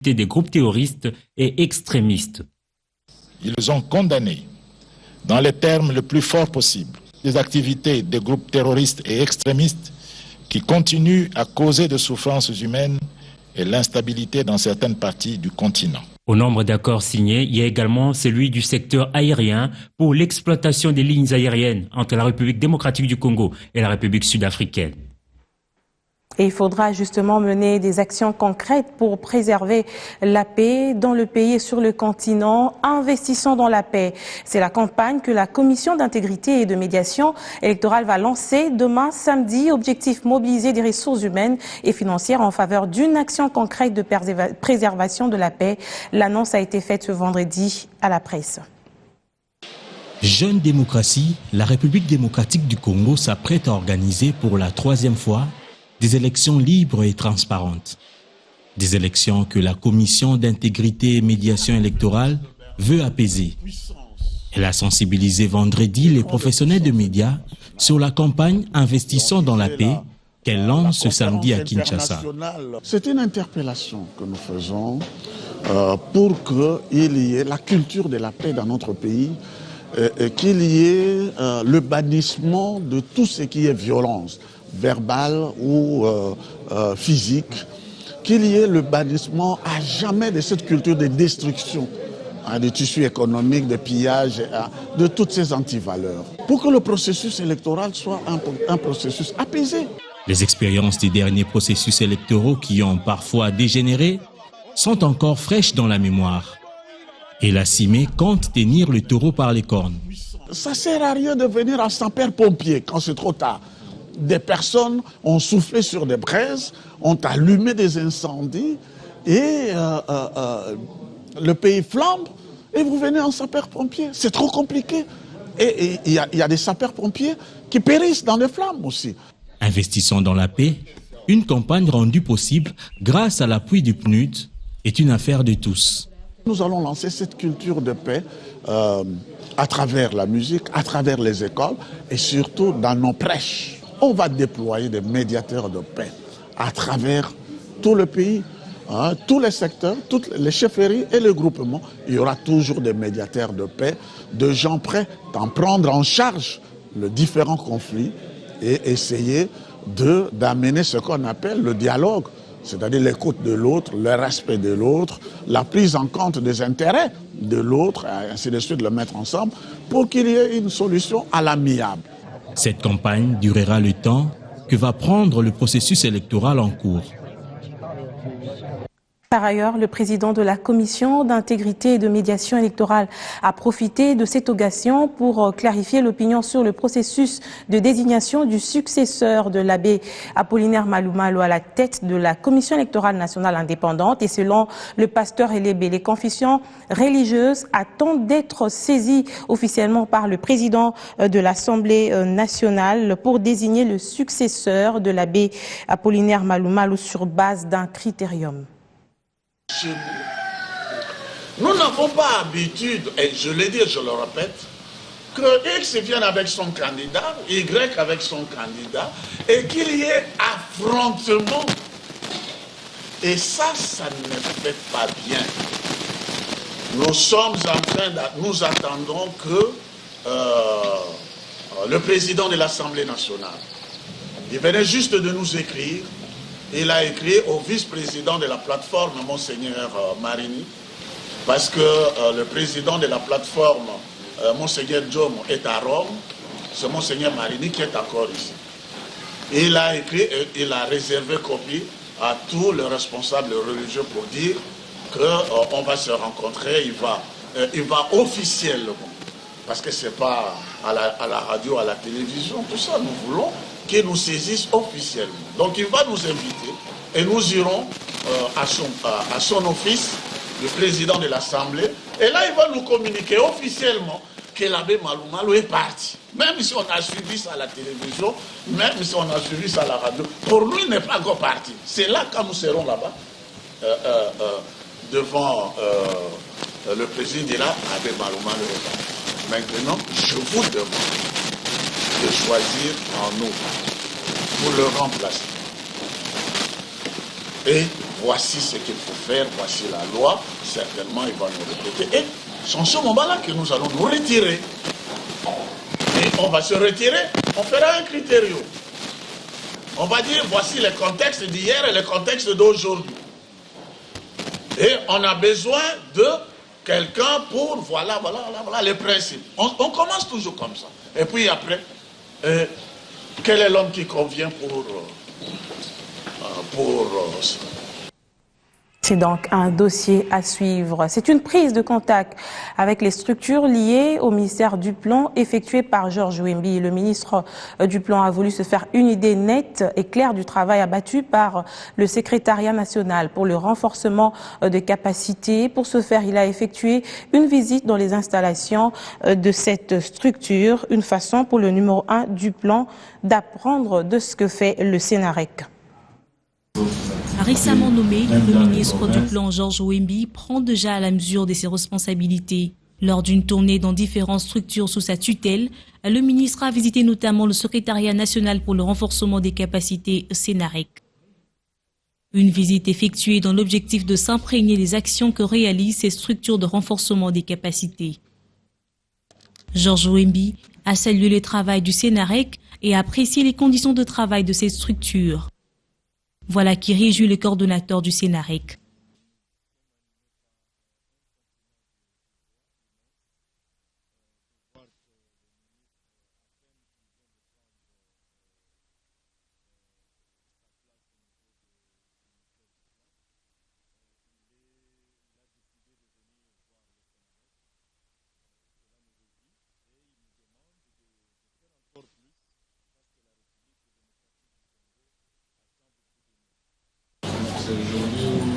des groupes terroristes et extrémistes. Ils ont condamné, dans les termes les plus forts possibles, les activités des groupes terroristes et extrémistes qui continuent à causer des souffrances humaines et l'instabilité dans certaines parties du continent. Au nombre d'accords signés, il y a également celui du secteur aérien pour l'exploitation des lignes aériennes entre la République démocratique du Congo et la République sud-africaine. Et il faudra justement mener des actions concrètes pour préserver la paix dans le pays et sur le continent. Investissons dans la paix. C'est la campagne que la Commission d'intégrité et de médiation électorale va lancer demain samedi. Objectif: mobiliser des ressources humaines et financières en faveur d'une action concrète de préservation de la paix. L'annonce a été faite ce vendredi à la presse. Jeune démocratie, la République démocratique du Congo s'apprête à organiser pour la 3e fois des élections libres et transparentes. Des élections que la Commission d'intégrité et médiation électorale veut apaiser. Elle a sensibilisé vendredi les professionnels de médias sur la campagne Investissons dans la paix qu'elle lance ce samedi à Kinshasa. C'est une interpellation que nous faisons pour qu'il y ait la culture de la paix dans notre pays, qu'il y ait le bannissement de tout ce qui est violence, verbale ou physique, qu'il y ait le bannissement à jamais de cette culture de destruction des tissus économiques, de pillage, de toutes ces antivaleurs, pour que le processus électoral soit un processus apaisé. Les expériences des derniers processus électoraux qui ont parfois dégénéré sont encore fraîches dans la mémoire. Et la CIME compte tenir le taureau par les cornes. Ça ne sert à rien de venir à sapeur-pompier quand c'est trop tard. Des personnes ont soufflé sur des braises, ont allumé des incendies et le pays flambe et vous venez en sapeur-pompier. C'est trop compliqué. Et il y a des sapeurs-pompiers qui périssent dans les flammes aussi. Investissons dans la paix, une campagne rendue possible grâce à l'appui du PNUD, est une affaire de tous. Nous allons lancer cette culture de paix à travers la musique, à travers les écoles et surtout dans nos prêches. On va déployer des médiateurs de paix à travers tout le pays, tous les secteurs, toutes les chefferies et les groupements. Il y aura toujours des médiateurs de paix, de gens prêts à prendre en charge les différents conflits et essayer d'amener ce qu'on appelle le dialogue, c'est-à-dire l'écoute de l'autre, le respect de l'autre, la prise en compte des intérêts de l'autre, et ainsi de suite, le mettre ensemble pour qu'il y ait une solution à l'amiable. Cette campagne durera le temps que va prendre le processus électoral en cours. Par ailleurs, le président de la Commission d'intégrité et de médiation électorale a profité de cette occasion pour clarifier l'opinion sur le processus de désignation du successeur de l'abbé Apollinaire Malumalu à la tête de la Commission électorale nationale indépendante. Et selon le pasteur Elébé, les confessions religieuses attendent d'être saisies officiellement par le président de l'Assemblée nationale pour désigner le successeur de l'abbé Apollinaire Malumalu sur base d'un critérium. Nous n'avons pas habitude, et je l'ai dit et je le répète, que X vienne avec son candidat, Y avec son candidat, et qu'il y ait affrontement. Et ça ne fait pas bien. Nous sommes en train nous attendons que le président de l'Assemblée nationale, il venait juste de nous écrire. Il a écrit au vice-président de la plateforme, Monseigneur Marini, parce que le président de la plateforme, Monseigneur Djomo, est à Rome. C'est Monseigneur Marini qui est encore ici. Il a écrit et il a réservé copie à tous les responsables religieux pour dire qu'on va se rencontrer, il va officiellement, parce que ce n'est pas à la radio, à la télévision, tout ça, nous voulons qu'il nous saisisse officiellement. Donc il va nous inviter et nous irons à son office, le président de l'Assemblée, et là il va nous communiquer officiellement que l'abbé Malumalu est parti. Même si on a suivi ça à la télévision, même si on a suivi ça à la radio, pour lui il n'est pas encore parti. C'est là quand nous serons là-bas, devant le président de l'abbé Malumalu est parti. Maintenant, je vous demande de choisir en nous pour le remplacer. et voici ce qu'il faut faire, voici la loi, certainement il va nous répéter. Et c'est en ce moment-là que nous allons nous retirer. Et on va se retirer, on fera un critérium. On va dire voici les contextes d'hier et les contextes d'aujourd'hui. Et on a besoin de quelqu'un pour, voilà les principes. On commence toujours comme ça. Et puis après, quel est l'homme qui convient pour C'est donc un dossier à suivre. C'est une prise de contact avec les structures liées au ministère du Plan effectuée par Georges Wembi. Le ministre du Plan a voulu se faire une idée nette et claire du travail abattu par le secrétariat national pour le renforcement des capacités. Pour ce faire, il a effectué une visite dans les installations de cette structure, une façon pour le numéro 1 du Plan d'apprendre de ce que fait le Sénarec. Récemment nommé, le ministre du Plan Georges Wembi prend déjà à la mesure de ses responsabilités. Lors d'une tournée dans différentes structures sous sa tutelle, le ministre a visité notamment le secrétariat national pour le renforcement des capacités Sénarec. Une visite effectuée dans l'objectif de s'imprégner des actions que réalisent ces structures de renforcement des capacités. Georges Wembi a salué le travail du Sénarec et a apprécié les conditions de travail de ces structures. Voilà qui réjouit le coordonnateur du Sénarec.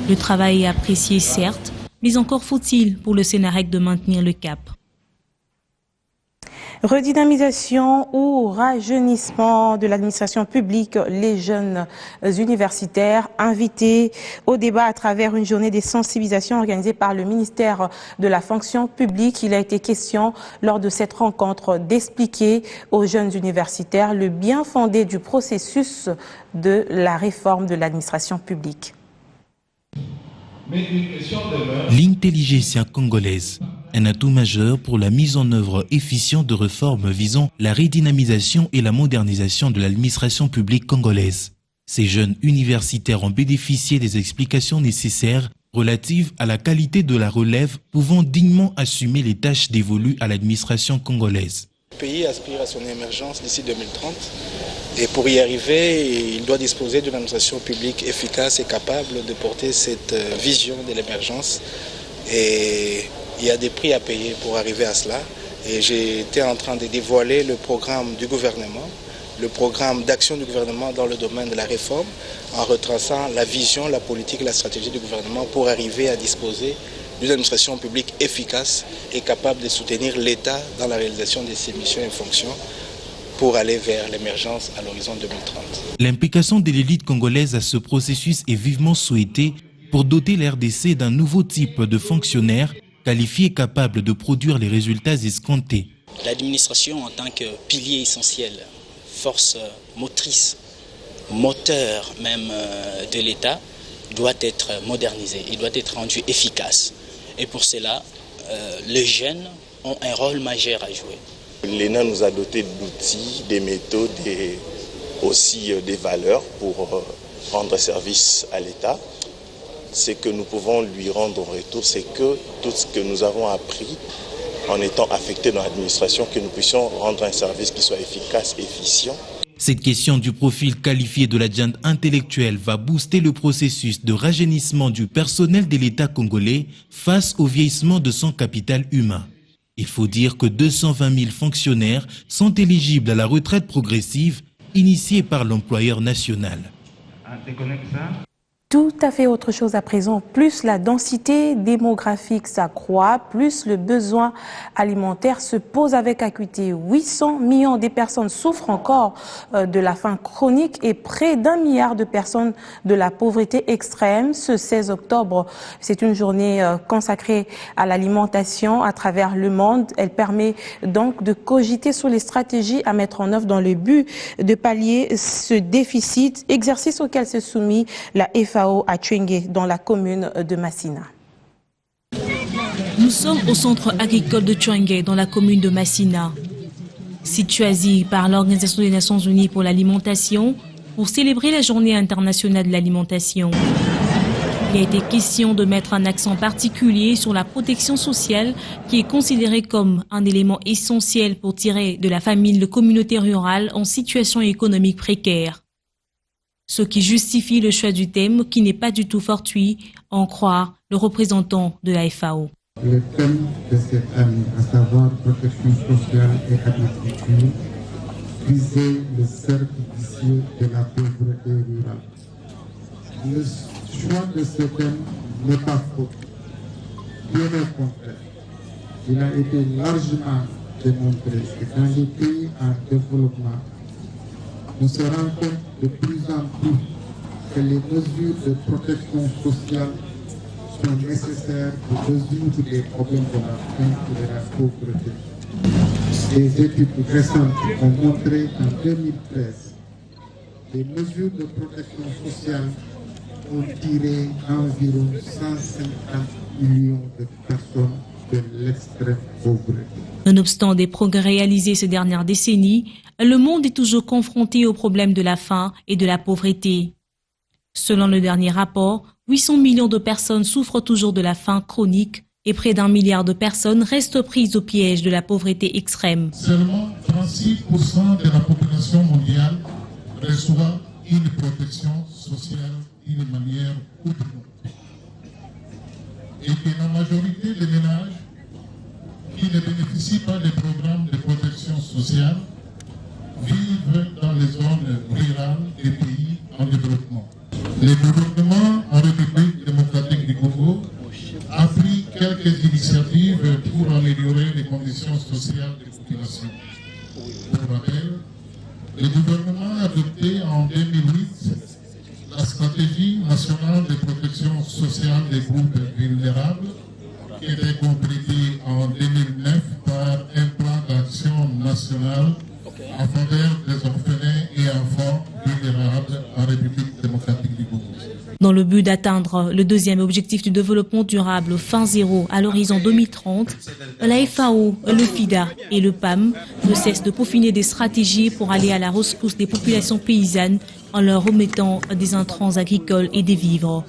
Le travail est apprécié, certes, mais encore faut-il pour le Sénarec de maintenir le cap. Redynamisation ou rajeunissement de l'administration publique, les jeunes universitaires invités au débat à travers une journée de sensibilisation organisée par le ministère de la fonction publique. Il a été question lors de cette rencontre d'expliquer aux jeunes universitaires le bien fondé du processus de la réforme de l'administration publique. L'intelligentsia congolaise, un atout majeur pour la mise en œuvre efficiente de réformes visant la redynamisation et la modernisation de l'administration publique congolaise. Ces jeunes universitaires ont bénéficié des explications nécessaires relatives à la qualité de la relève pouvant dignement assumer les tâches dévolues à l'administration congolaise. Le pays aspire à son émergence d'ici 2030 et pour y arriver, il doit disposer d'une administration publique efficace et capable de porter cette vision de l'émergence. Et il y a des prix à payer pour arriver à cela. Et j'étais en train de dévoiler le programme du gouvernement, le programme d'action du gouvernement dans le domaine de la réforme, en retraçant la vision, la politique, la stratégie du gouvernement pour arriver à disposer d'une administration publique efficace et capable de soutenir l'État dans la réalisation de ses missions et fonctions pour aller vers l'émergence à l'horizon 2030. L'implication de l'élite congolaise à ce processus est vivement souhaitée pour doter l'RDC d'un nouveau type de fonctionnaire qualifié et capable de produire les résultats escomptés. L'administration en tant que pilier essentiel, force motrice, moteur même de l'État, doit être modernisée, il doit être rendu efficace. Et pour cela, les jeunes ont un rôle majeur à jouer. L'ENA nous a doté d'outils, des méthodes et aussi des valeurs pour rendre service à l'État. Ce que nous pouvons lui rendre en retour, c'est que tout ce que nous avons appris en étant affectés dans l'administration, que nous puissions rendre un service qui soit efficace, efficient. Cette question du profil qualifié de la gente intellectuelle va booster le processus de rajeunissement du personnel de l'État congolais face au vieillissement de son capital humain. Il faut dire que 220 000 fonctionnaires sont éligibles à la retraite progressive initiée par l'employeur national. Tout à fait autre chose à présent. Plus la densité démographique s'accroît, plus le besoin alimentaire se pose avec acuité. 800 millions de personnes souffrent encore de la faim chronique et près d'1 milliard de personnes de la pauvreté extrême. Ce 16 octobre, c'est une journée consacrée à l'alimentation à travers le monde. Elle permet donc de cogiter sur les stratégies à mettre en œuvre dans le but de pallier ce déficit, exercice auquel s'est soumis la FAO FAO à Tchengue, dans la commune de Massina. Nous sommes au centre agricole de Tchengue, dans la commune de Massina. Situé par l'Organisation des Nations Unies pour l'alimentation, pour célébrer la Journée internationale de l'alimentation. Il a été question de mettre un accent particulier sur la protection sociale qui est considérée comme un élément essentiel pour tirer de la famine les communautés rurales en situation économique précaire. Ce qui justifie le choix du thème qui n'est pas du tout fortuit, en croire le représentant de la FAO. Le thème de cette année, à savoir protection sociale et agriculture, visait le cercle vicieux de la pauvreté rurale. Le choix de ce thème n'est pas faux. Bien au contraire, il a été largement démontré que dans les pays en développement, on se rend compte de plus en plus que les mesures de protection sociale sont nécessaires pour résoudre les problèmes de la faim et de la pauvreté. Des études récentes ont montré qu'en 2013, les mesures de protection sociale ont tiré environ 150 millions de personnes de l'extrême pauvreté. Nonobstant des progrès réalisés ces dernières décennies, le monde est toujours confronté au problème de la faim et de la pauvreté. Selon le dernier rapport, 800 millions de personnes souffrent toujours de la faim chronique et près d'1 milliard de personnes restent prises au piège de la pauvreté extrême. Seulement 36% de la population mondiale reçoit une protection sociale d'une manière ou d'une autre. Et que la majorité des ménages qui ne bénéficient pas des programmes de protection sociale vivent dans les zones rurales des pays en développement. Le gouvernement en République démocratique du Congo a pris quelques initiatives pour améliorer les conditions sociales des populations. Pour rappel, le gouvernement a adopté en 2008 la stratégie nationale de protection sociale des groupes vulnérables qui était complétée en 2009 par un plan d'action national en faveur des orphelins et enfants vulnérables en République démocratique du Congo. Dans le but d'atteindre le deuxième objectif du développement durable faim zéro à l'horizon 2030, la FAO, le FIDA et le PAM ne cessent de peaufiner des stratégies pour aller à la rescousse des populations paysannes en leur remettant des intrants agricoles et des vivres.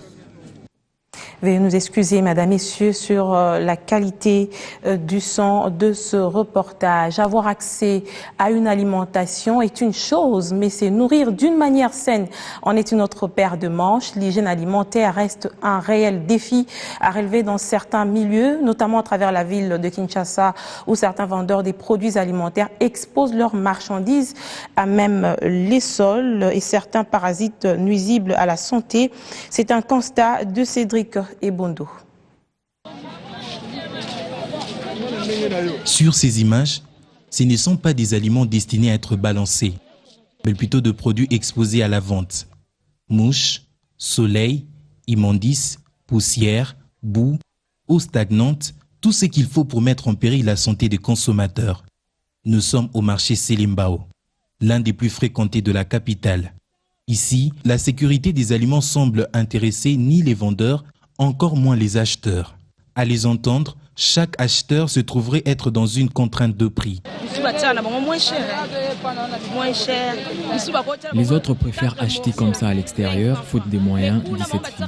Veuillez nous excuser, Madame, Messieurs, sur la qualité du son de ce reportage. Avoir accès à une alimentation est une chose, mais c'est nourrir d'une manière saine en est une autre paire de manches. L'hygiène alimentaire reste un réel défi à relever dans certains milieux, notamment à travers la ville de Kinshasa, où certains vendeurs des produits alimentaires exposent leurs marchandises à même les sols et certains parasites nuisibles à la santé. C'est un constat de Cédric Ebondo. Sur ces images, ce ne sont pas des aliments destinés à être balancés, mais plutôt de produits exposés à la vente. Mouches, soleil, immondices, poussière, boue, eau stagnante, tout ce qu'il faut pour mettre en péril la santé des consommateurs. Nous sommes au marché Selimbao, l'un des plus fréquentés de la capitale. Ici, la sécurité des aliments semble intéresser ni les vendeurs, encore moins les acheteurs. À les entendre, chaque acheteur se trouverait être dans une contrainte de prix. Les autres préfèrent acheter comme ça à l'extérieur, faute des moyens, dit cette fille.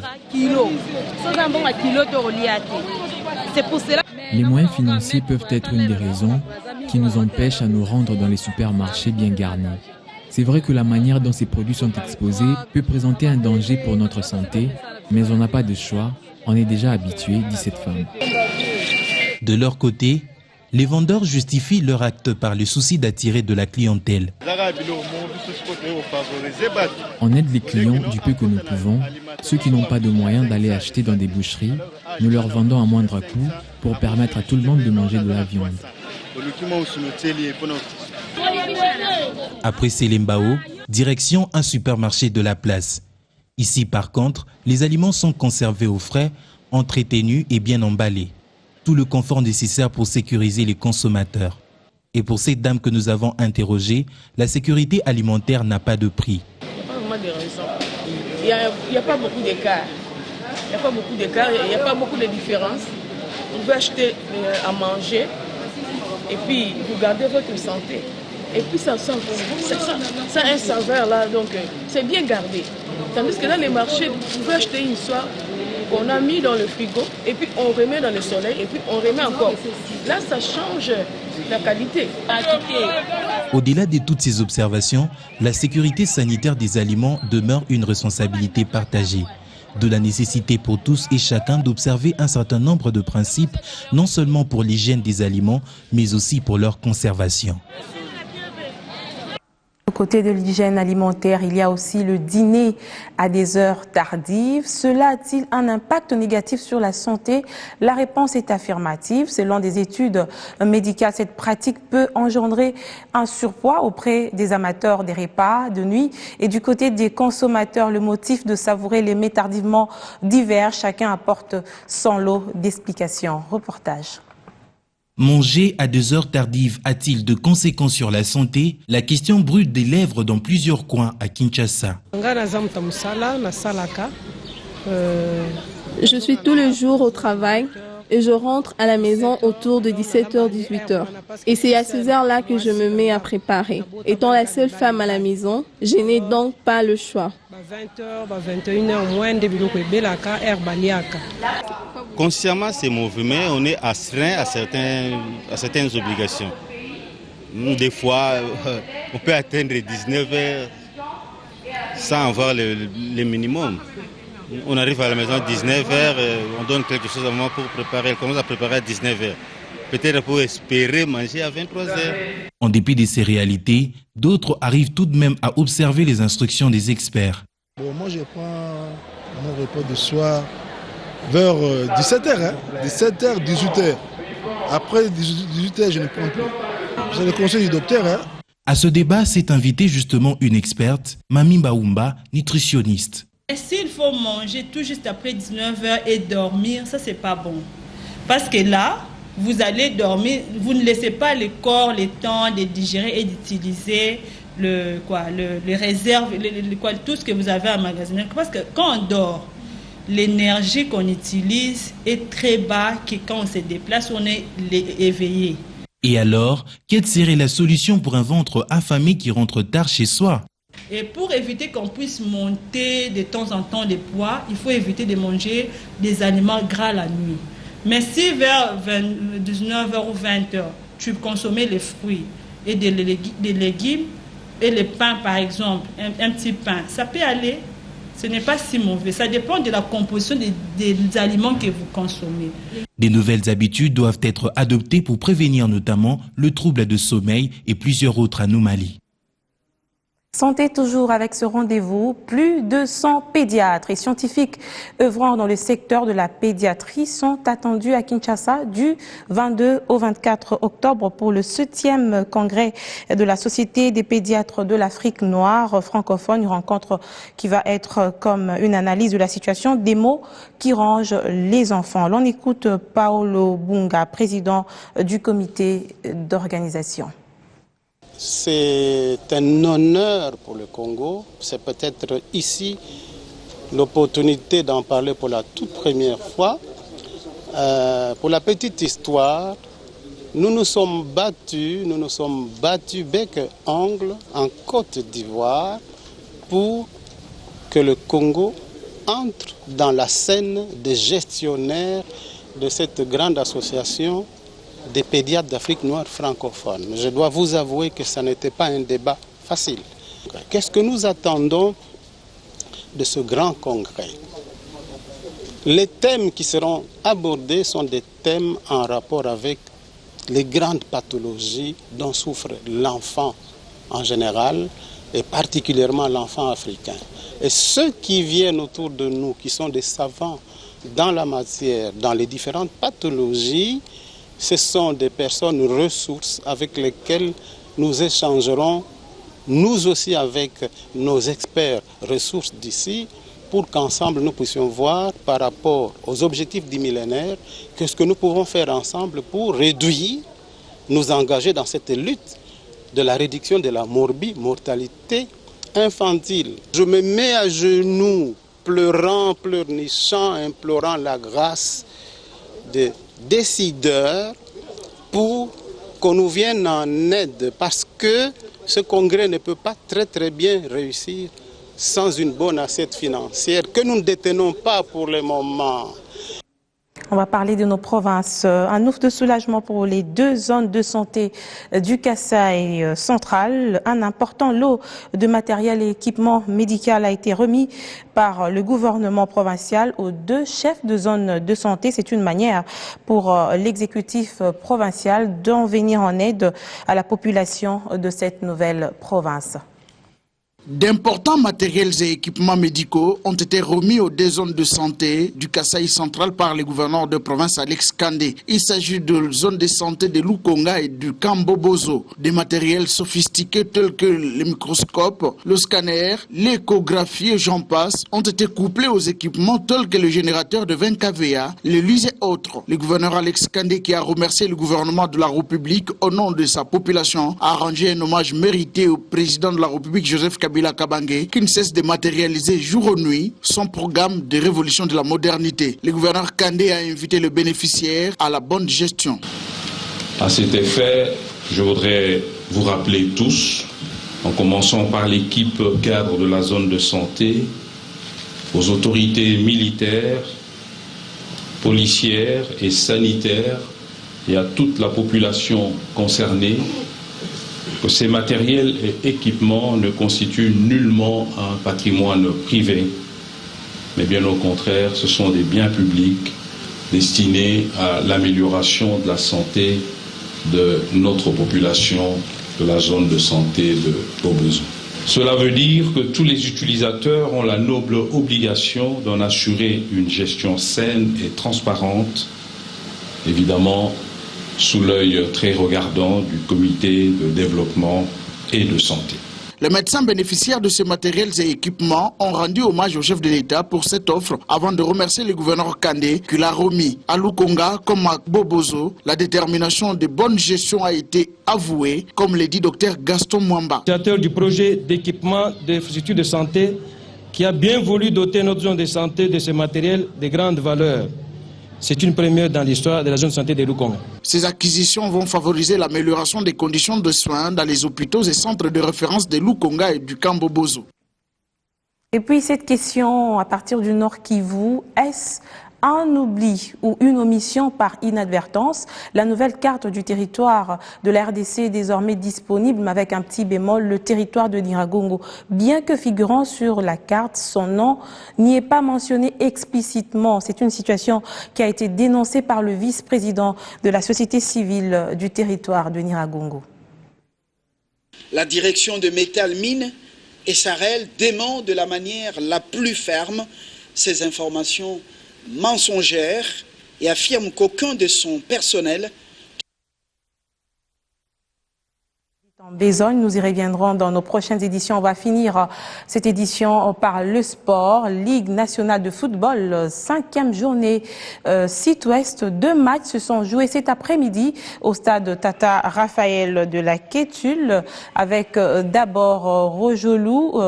Les moyens financiers peuvent être une des raisons qui nous empêchent à nous rendre dans les supermarchés bien garnis. C'est vrai que la manière dont ces produits sont exposés peut présenter un danger pour notre santé, mais on n'a pas de choix, on est déjà habitué, dit cette femme. De leur côté, les vendeurs justifient leur acte par le souci d'attirer de la clientèle. On aide les clients du peu que nous pouvons, ceux qui n'ont pas de moyens d'aller acheter dans des boucheries, nous leur vendons à moindre coût pour permettre à tout le monde de manger de la viande. Après Selimbao, direction un supermarché de la place. Ici, par contre, les aliments sont conservés au frais, entretenus et bien emballés. Tout le confort nécessaire pour sécuriser les consommateurs. Et pour cette dame que nous avons interrogée, la sécurité alimentaire n'a pas de prix. n'y a pas beaucoup d'écart. Il n'y a pas beaucoup d'écart, il n'y a pas beaucoup de différence. Vous pouvez acheter à manger et puis vous gardez votre santé. Et puis ça a un saveur là, donc c'est bien gardé. Tandis que dans les marchés, vous pouvez acheter une soie qu'on a mis dans le frigo et puis on remet dans le soleil et puis on remet encore. Là, ça change la qualité. Au-delà de toutes ces observations, la sécurité sanitaire des aliments demeure une responsabilité partagée. De la nécessité pour tous et chacun d'observer un certain nombre de principes, non seulement pour l'hygiène des aliments, mais aussi pour leur conservation. Au côté de l'hygiène alimentaire, il y a aussi le dîner à des heures tardives. Cela a-t-il un impact négatif sur la santé? La réponse est affirmative. Selon des études médicales, cette pratique peut engendrer un surpoids auprès des amateurs des repas de nuit. Et du côté des consommateurs, le motif de savourer les mets tardivement divers. Chacun apporte son lot d'explications. Reportage. Manger à des heures tardives a-t-il de conséquences sur la santé? La question brûle des lèvres dans plusieurs coins à Kinshasa. Je suis tous les jours au travail et je rentre à la maison autour de 17h-18h. Et c'est à ces heures-là que je me mets à préparer. Étant la seule femme à la maison, je n'ai donc pas le choix. Consciemment, c'est mauvais, mais on est astreint à certaines obligations. Des fois, on peut atteindre 19h sans avoir le minimum. On arrive à la maison à 19h, on donne quelque chose à moi pour préparer, elle commence à préparer à 19h. Peut-être pour espérer manger à 23h. En dépit de ces réalités, d'autres arrivent tout de même à observer les instructions des experts. Bon, moi, je prends mon repas de soir vers 17h, 17h, 18h. Après 18h, je ne prends plus. C'est le conseil du docteur. À ce débat s'est invitée justement une experte, Mami Baoumba, nutritionniste. Et s'il faut manger tout juste après 19h et dormir, ça c'est pas bon. Parce que là, vous allez dormir, vous ne laissez pas le corps le temps de digérer et d'utiliser les réserves, tout ce que vous avez emmagasiné. Parce que quand on dort, l'énergie qu'on utilise est très bas que quand on se déplace, on est éveillé. Et alors, quelle serait la solution pour un ventre affamé qui rentre tard chez soi? Et pour éviter qu'on puisse monter de temps en temps des poids, il faut éviter de manger des aliments gras la nuit. Mais si vers 19h ou 20h, tu consommais les fruits et des légumes et le pain par exemple, un petit pain, ça peut aller. Ce n'est pas si mauvais. Ça dépend de la composition des aliments que vous consommez. Des nouvelles habitudes doivent être adoptées pour prévenir notamment le trouble de sommeil et plusieurs autres anomalies. Santé toujours avec ce rendez-vous. Plus de 100 pédiatres et scientifiques œuvrant dans le secteur de la pédiatrie sont attendus à Kinshasa du 22 au 24 octobre pour le 7e congrès de la Société des pédiatres de l'Afrique noire francophone. Une rencontre qui va être comme une analyse de la situation des maux qui rongent les enfants. L'on écoute Paolo Bunga, président du comité d'organisation. C'est un honneur pour le Congo. C'est peut-être ici l'opportunité d'en parler pour la toute première fois. Pour la petite histoire, nous nous sommes battus bec et ongle en Côte d'Ivoire pour que le Congo entre dans la scène des gestionnaires de cette grande association des pédiatres d'Afrique noire francophone. Je dois vous avouer que ça n'était pas un débat facile. Qu'est-ce que nous attendons de ce grand congrès? Les thèmes qui seront abordés sont des thèmes en rapport avec les grandes pathologies dont souffre l'enfant en général et particulièrement l'enfant africain. Et ceux qui viennent autour de nous, qui sont des savants dans la matière, dans les différentes pathologies, ce sont des personnes ressources avec lesquelles nous échangerons, nous aussi avec nos experts ressources d'ici, pour qu'ensemble nous puissions voir par rapport aux objectifs du millénaire, qu'est-ce que nous pouvons faire ensemble pour réduire, nous engager dans cette lutte de la réduction de la mortalité infantile. Je me mets à genoux, pleurant, pleurnichant, implorant la grâce des décideurs pour qu'on nous vienne en aide, parce que ce congrès ne peut pas très bien réussir sans une bonne assiette financière que nous ne détenons pas pour le moment. On va parler de nos provinces. Un ouf de soulagement pour les 2 zones de santé du Kasaï central. Un important lot de matériel et équipement médical a été remis par le gouvernement provincial aux 2 chefs de zone de santé. C'est une manière pour l'exécutif provincial d'en venir en aide à la population de cette nouvelle province. D'importants matériels et équipements médicaux ont été remis aux 2 zones de santé du Kasaï central par le gouverneur de province Alex Kandé. Il s'agit de zones de santé de Lukonga et du Kambobozo. Des matériels sophistiqués tels que les microscopes, le scanner, l'échographie et j'en passe ont été couplés aux équipements tels que le générateur de 20 kVA, les luses et autres. Le gouverneur Alex Kandé, qui a remercié le gouvernement de la République au nom de sa population, a rendu un hommage mérité au président de la République Joseph Kabila Kabange, qui ne cesse de matérialiser jour et nuit son programme de révolution de la modernité. Le gouverneur Kandé a invité le bénéficiaire à la bonne gestion. À cet effet, je voudrais vous rappeler tous, en commençant par l'équipe cadre de la zone de santé, aux autorités militaires, policières et sanitaires et à toute la population concernée, que ces matériels et équipements ne constituent nullement un patrimoine privé, mais bien au contraire, ce sont des biens publics destinés à l'amélioration de la santé de notre population de la zone de santé de Bobozo. Cela veut dire que tous les utilisateurs ont la noble obligation d'en assurer une gestion saine et transparente, évidemment sous l'œil très regardant du comité de développement et de santé. Les médecins bénéficiaires de ces matériels et équipements ont rendu hommage au chef de l'État pour cette offre avant de remercier le gouverneur Kandé qui l'a remis. À Lukonga comme à Bobozo, la détermination de bonne gestion a été avouée, comme l'a dit Dr Gaston Mwamba. Directeur du projet d'équipement des infrastructures de santé qui a bien voulu doter notre zone de santé de ces matériels de grande valeur. C'est une première dans l'histoire de la zone de santé de Lukonga. Ces acquisitions vont favoriser l'amélioration des conditions de soins dans les hôpitaux et centres de référence de Lukonga et du Kambobozo. Et puis cette question à partir du Nord Kivu, est-ce un oubli ou une omission par inadvertance? La nouvelle carte du territoire de la RDC est désormais disponible, mais avec un petit bémol, le territoire de Nyiragongo. Bien que figurant sur la carte, son nom n'y est pas mentionné explicitement. C'est une situation qui a été dénoncée par le vice-président de la société civile du territoire de Nyiragongo. La direction de Métal Mines et Sarel dément de la manière la plus ferme ces informations mensongère et affirme qu'aucun de son personnel. En besogne, nous y reviendrons dans nos prochaines éditions. On va finir cette édition par le sport. Ligue nationale de football, 5e journée sud-ouest. 2 matchs se sont joués cet après-midi au stade Tata Raphaël de la Kétule, avec d'abord Rojolou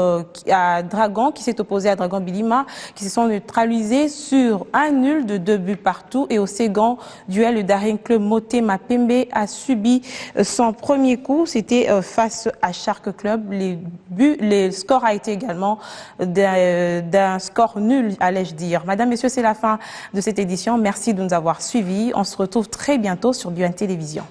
à Dragon qui s'est opposé à Dragon Bilima, qui se sont neutralisés sur un nul de 2 buts partout. Et au second duel, le Daring Club Motema Pembe a subi son premier coup. C'était face à Shark Club. Le score a été également d'un score nul, allais-je dire. Madame, Messieurs, c'est la fin de cette édition. Merci de nous avoir suivis. On se retrouve très bientôt sur BioN Télévision.